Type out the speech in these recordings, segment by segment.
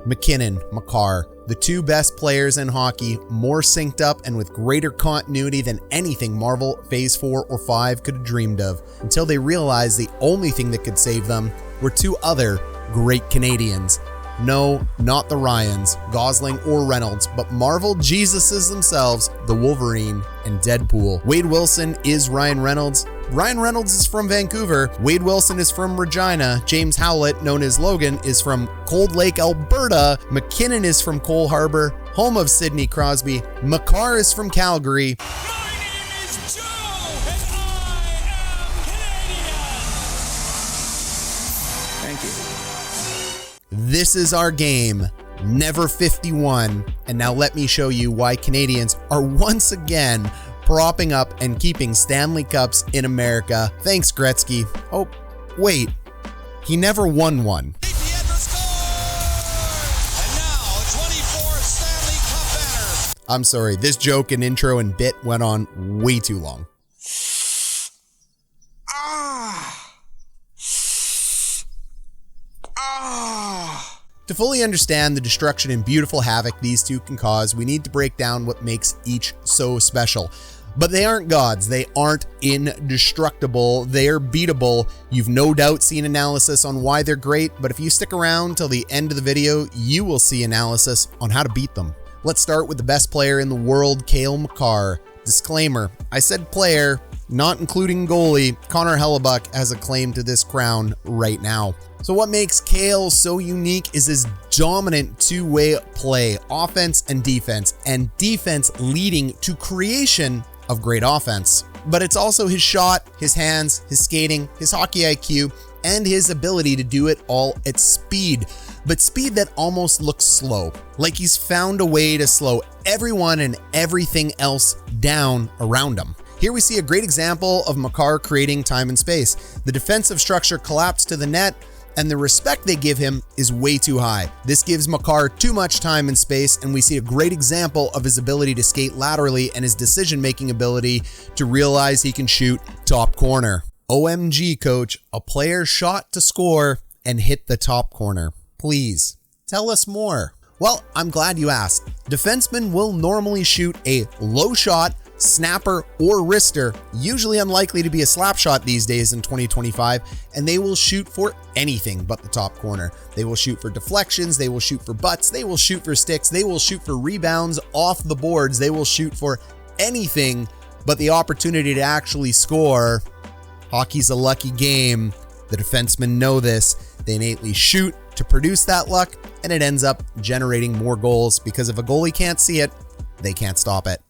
MacKinnon, Makar, the two best players in hockey, more synced up and with greater continuity than anything Marvel Phase 4 or 5 could have dreamed of, until they realized the only thing that could save them were two other great Canadians. No, not the Ryans, Gosling or Reynolds, but Marvel Jesuses themselves, the Wolverine and Deadpool. Wade Wilson is Ryan Reynolds. Ryan Reynolds is from Vancouver. Wade Wilson is from Regina. James Howlett, known as Logan, is from Cold Lake, Alberta. MacKinnon is from Cole Harbour, home of Sidney Crosby. Makar is from Calgary. My name is Joe, and I am Canadian. Thank you. This is our game, Never 51. And now let me show you why Canadians are once again propping up and keeping Stanley Cups in America. Thanks, Gretzky. Oh, wait. He never won one. I'm sorry, this joke and intro and bit went on way too long. To fully understand the destruction and beautiful havoc these two can cause, we need to break down what makes each so special. But they aren't gods, they aren't indestructible, they're beatable. You've no doubt seen analysis on why they're great, but if you stick around till the end of the video, you will see analysis on how to beat them. Let's start with the best player in the world, Cale Makar. Disclaimer, I said player, not including goalie. Connor Hellebuck has a claim to this crown right now. So what makes Cale so unique is his dominant two-way play, offense and defense leading to creation of great offense. But it's also his shot, his hands, his skating, his hockey IQ, and his ability to do it all at speed. But speed that almost looks slow, like he's found a way to slow everyone and everything else down around him. Here we see a great example of Makar creating time and space. The defensive structure collapsed to the net, and the respect they give him is way too high. This gives Makar too much time and space, and we see a great example of his ability to skate laterally and his decision-making ability to realize he can shoot top corner. OMG, coach, a player shot to score and hit the top corner. Please, tell us more. Well, I'm glad you asked. Defensemen will normally shoot a low shot, snapper, or wrister, usually unlikely to be a slap shot these days in 2025, and they will shoot for anything but the top corner. They will shoot for deflections, they will shoot for butts, they will shoot for sticks, they will shoot for rebounds off the boards, they will shoot for anything but the opportunity to actually score. Hockey's a lucky game. The defensemen know this. They innately shoot to produce that luck, and it ends up generating more goals because if a goalie can't see it, they can't stop it.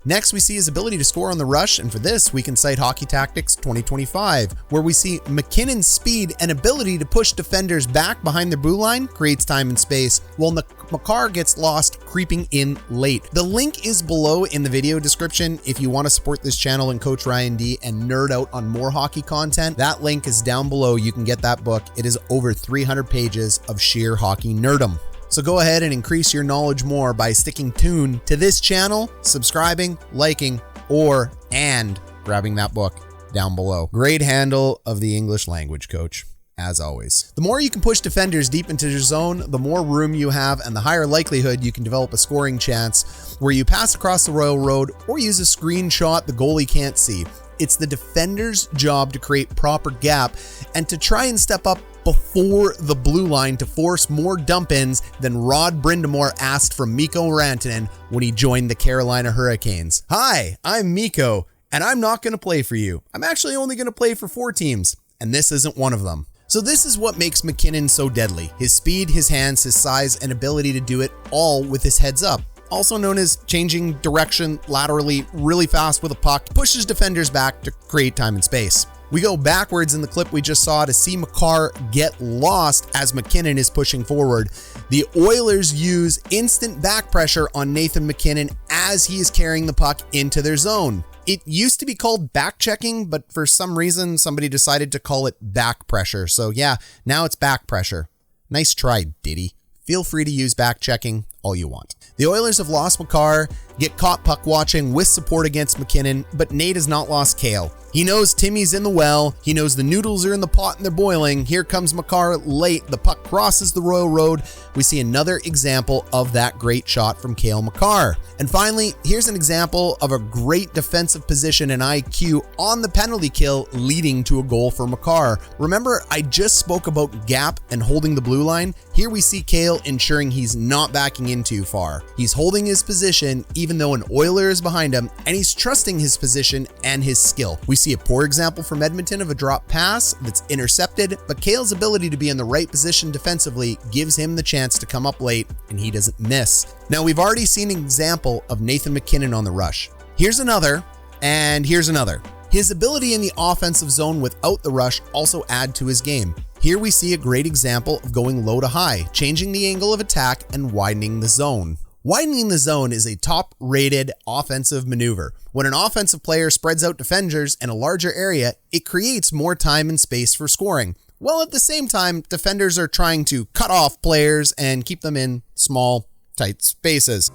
Next, we see his ability to score on the rush, and for this, we can cite Hockey Tactics 2025, where we see MacKinnon's speed and ability to push defenders back behind their blue line creates time and space, while Makar gets lost creeping in late. The link is below in the video description if you want to support this channel and Coach Ryan D and nerd out on more hockey content. That link is down below. You can get that book. It is over 300 pages of sheer hockey nerdom. So go ahead and increase your knowledge more by sticking tuned to this channel, subscribing, liking, and grabbing that book down below. Great handle of the English language, coach, as always. The more you can push defenders deep into your zone, the more room you have and the higher likelihood you can develop a scoring chance where you pass across the Royal Road or use a screenshot the goalie can't see. It's the defender's job to create proper gap and to try and step up before the blue line to force more dump-ins than Rod Brindamore asked from Mikko Rantanen when he joined the Carolina Hurricanes. Hi, I'm Mikko, and I'm not going to play for you. I'm actually only going to play for 4 teams, and this isn't one of them. So this is what makes MacKinnon so deadly. His speed, his hands, his size, and ability to do it all with his heads up. Also known as changing direction laterally really fast with a puck, pushes defenders back to create time and space. We go backwards in the clip we just saw to see Makar get lost as MacKinnon is pushing forward. The Oilers use instant back pressure on Nathan MacKinnon as he is carrying the puck into their zone. It used to be called back checking, but for some reason, somebody decided to call it back pressure. So yeah, now it's back pressure. Nice try, Diddy. Feel free to use back checking all you want. The Oilers have lost Makar get caught puck watching with support against MacKinnon, but Nate has not lost Cale. He knows Timmy's in the well. He knows the noodles are in the pot and they're boiling. Here comes Makar late. The puck crosses the Royal Road. We see another example of that great shot from Cale Makar. And finally, here's an example of a great defensive position and IQ on the penalty kill leading to a goal for Makar. Remember, I just spoke about gap and holding the blue line? Here we see Cale ensuring he's not backing in too far. He's holding his position even though an Oiler is behind him, and he's trusting his position and his skill. We see a poor example from Edmonton of a drop pass that's intercepted, but Cale's ability to be in the right position defensively gives him the chance to come up late, and he doesn't miss. Now, we've already seen an example of Nathan MacKinnon on the rush. Here's another, and here's another. His ability in the offensive zone without the rush also add to his game. Here we see a great example of going low to high, changing the angle of attack and widening the zone. Widening the zone is a top-rated offensive maneuver. When an offensive player spreads out defenders in a larger area, it creates more time and space for scoring. While at the same time, defenders are trying to cut off players and keep them in small, tight spaces.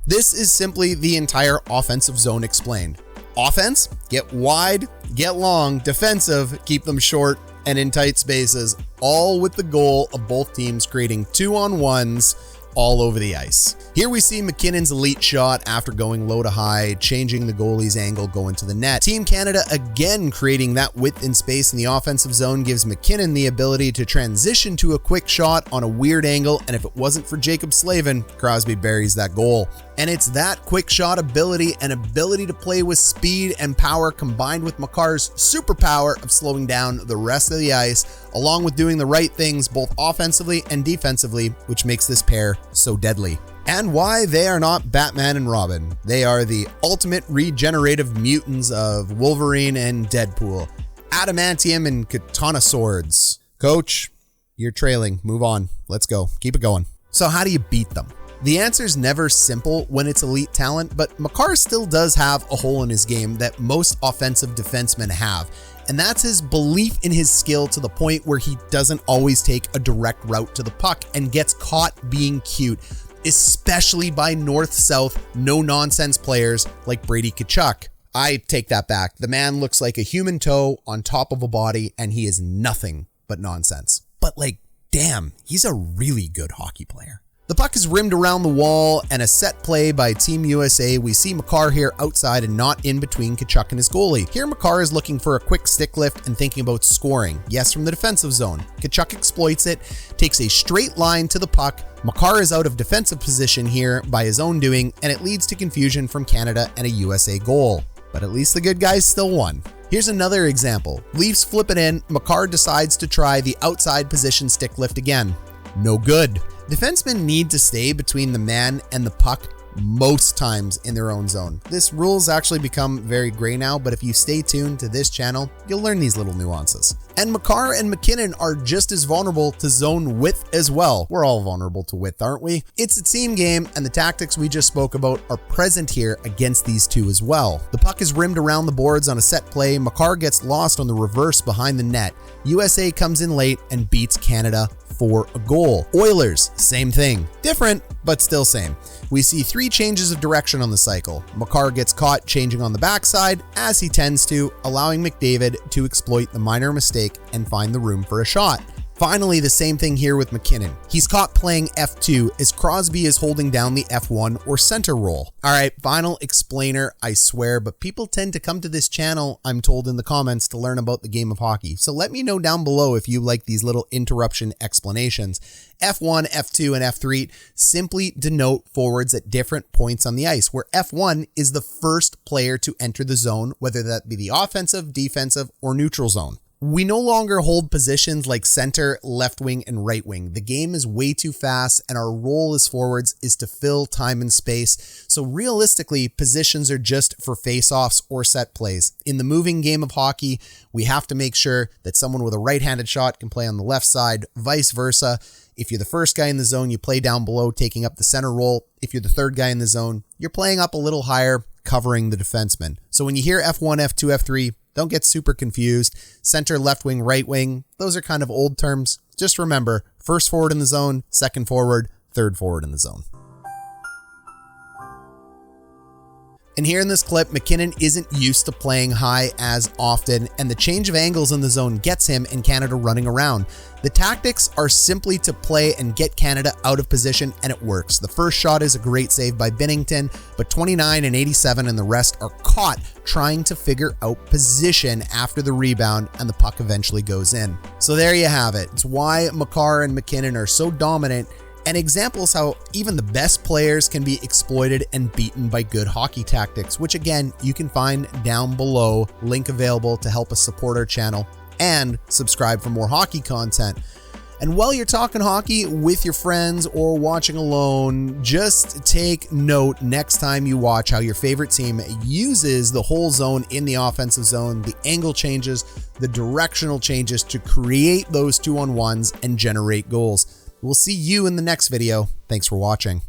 This is simply the entire offensive zone explained. Offense, get wide, get long. Defensive, keep them short and in tight spaces, all with the goal of both teams creating 2-on-1s all over the ice. Here we see MacKinnon's elite shot after going low to high, changing the goalie's angle going to the net. Team Canada again creating that width and space in the offensive zone gives MacKinnon the ability to transition to a quick shot on a weird angle, and if it wasn't for Jacob Slavin, Crosby buries that goal. And it's that quick shot ability and ability to play with speed and power combined with Makar's superpower of slowing down the rest of the ice, along with doing the right things both offensively and defensively, which makes this pair so deadly. And why they are not Batman and Robin. They are the ultimate regenerative mutants of Wolverine and Deadpool. Adamantium and katana swords. Coach, you're trailing. Move on. Let's go. Keep it going. So how do you beat them? The answer's never simple when it's elite talent, but Makar still does have a hole in his game that most offensive defensemen have, and that's his belief in his skill to the point where he doesn't always take a direct route to the puck and gets caught being cute, especially by north-south, no-nonsense players like Brady Tkachuk. I take that back. The man looks like a human toe on top of a body, and he is nothing but nonsense. But damn, he's a really good hockey player. The puck is rimmed around the wall and a set play by Team USA. We see Makar here outside and not in between Tkachuk and his goalie. Here Makar is looking for a quick stick lift and thinking about scoring. Yes, from the defensive zone. Tkachuk exploits it, takes a straight line to the puck. Makar is out of defensive position here by his own doing, and it leads to confusion from Canada and a USA goal. But at least the good guys still won. Here's another example. Leafs flip it in. Makar decides to try the outside position stick lift again. No good. Defensemen need to stay between the man and the puck most times in their own zone. This rule's actually become very gray now, but if you stay tuned to this channel, you'll learn these little nuances. And Makar and MacKinnon are just as vulnerable to zone width as well. We're all vulnerable to width, aren't we? It's a team game, and the tactics we just spoke about are present here against these two as well. The puck is rimmed around the boards on a set play. Makar gets lost on the reverse behind the net. USA comes in late and beats Canada for a goal. Oilers, same thing. Different, but still same. We see 3 changes of direction on the cycle. Makar gets caught changing on the backside, as he tends to, allowing McDavid to exploit the minor mistake and find the room for a shot. Finally, the same thing here with MacKinnon. He's caught playing F2 as Crosby is holding down the F1 or center role. All right, final explainer, I swear, but people tend to come to this channel, I'm told in the comments, to learn about the game of hockey. So let me know down below if you like these little interruption explanations. F1, F2, and F3 simply denote forwards at different points on the ice, where F1 is the first player to enter the zone, whether that be the offensive, defensive, or neutral zone. We no longer hold positions like center, left wing, and right wing. The game is way too fast, and our role as forwards is to fill time and space. So realistically, positions are just for face-offs or set plays. In the moving game of hockey, we have to make sure that someone with a right-handed shot can play on the left side, vice versa. If you're the first guy in the zone, you play down below, taking up the center role. If you're the third guy in the zone, you're playing up a little higher, covering the defenseman. So when you hear F1, F2, F3, don't get super confused. Center, left wing, right wing, those are kind of old terms. Just remember, first forward in the zone, second forward, third forward in the zone. And here in this clip, MacKinnon isn't used to playing high as often, and the change of angles in the zone gets him and Canada running around. The tactics are simply to play and get Canada out of position, and it works. The first shot is a great save by Binnington, but 29 and 87 and the rest are caught trying to figure out position after the rebound, and the puck eventually goes in. So there you have it. It's why Makar and MacKinnon are so dominant, and examples how even the best players can be exploited and beaten by good hockey tactics, which again, you can find down below, link available to help us support our channel, and subscribe for more hockey content. And while you're talking hockey with your friends or watching alone, just take note next time you watch how your favorite team uses the whole zone in the offensive zone, the angle changes, the directional changes to create those 2-on-1s and generate goals. We'll see you in the next video. Thanks for watching.